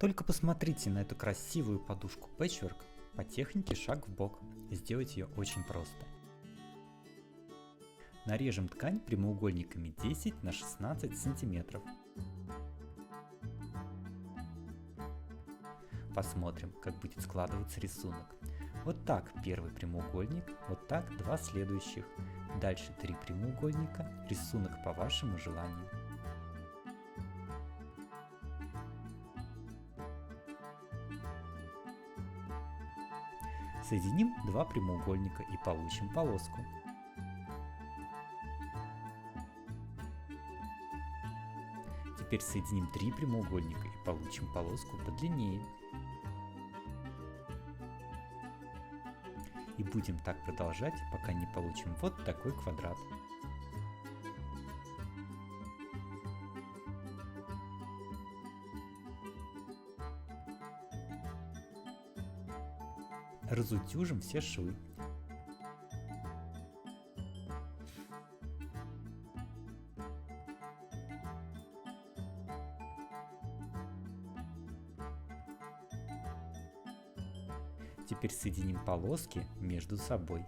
Только посмотрите на эту красивую подушку Patchwork по технике шаг в бок. Сделать ее очень просто. Нарежем ткань прямоугольниками 10 на 16 сантиметров. Посмотрим, как будет складываться рисунок. Вот так первый прямоугольник, вот так два следующих. Дальше 3 прямоугольника, рисунок по вашему желанию. Соединим 2 прямоугольника и получим полоску. Теперь соединим 3 прямоугольника и получим полоску подлиннее. И будем так продолжать, пока не получим вот такой квадрат. Разутюжим все швы. Теперь соединим полоски между собой.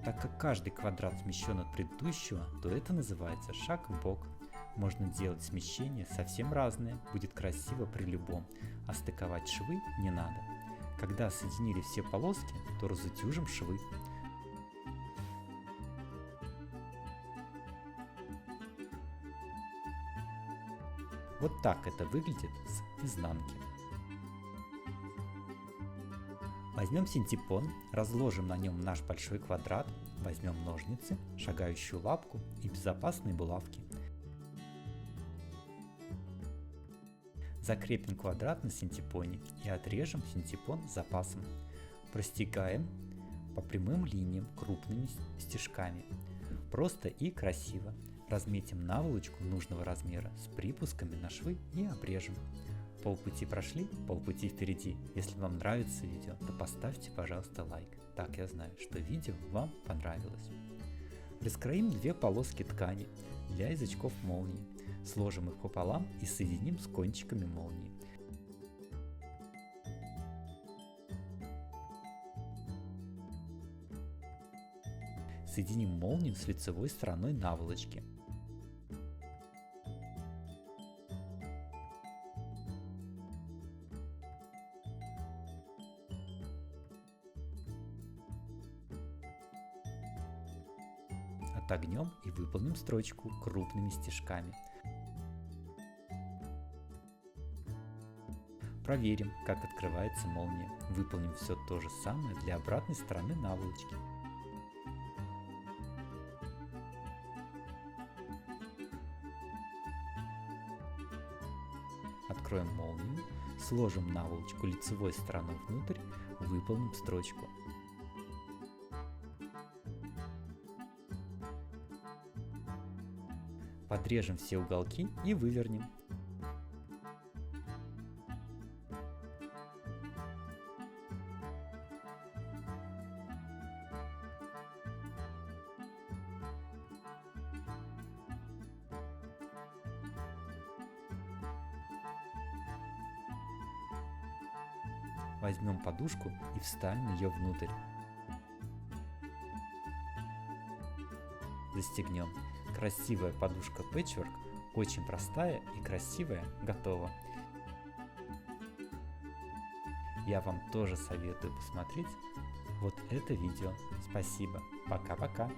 Так как каждый квадрат смещен от предыдущего, то это называется шаг в бок. Можно делать смещения совсем разные, будет красиво при любом, а стыковать швы не надо. Когда соединили все полоски, то разутюжим швы. Вот так это выглядит с изнанки. Возьмем синтепон, разложим на нем наш большой квадрат, возьмем ножницы, шагающую лапку и безопасные булавки. Закрепим квадрат на синтепоне и отрежем синтепон с запасом. Простегаем по прямым линиям крупными стежками. Просто и красиво. Разметим наволочку нужного размера с припусками на швы и обрежем. Полпути прошли, полпути впереди. Если вам нравится видео, то поставьте, пожалуйста, лайк. Так я знаю, что видео вам понравилось. Раскроим 2 полоски ткани для язычков молнии. Сложим их пополам и соединим с кончиками молнии. Соединим молнию с лицевой стороной наволочки. Отогнем и выполним строчку крупными стежками. Проверим, как открывается молния. Выполним все то же самое для обратной стороны наволочки. Откроем молнию, сложим наволочку лицевой стороной внутрь, выполним строчку. Подрежем все уголки и вывернем. Возьмем подушку и вставим ее внутрь. Застегнем. Красивая подушка Patchwork, очень простая и красивая, готова. Я вам тоже советую посмотреть вот это видео. Спасибо. Пока-пока.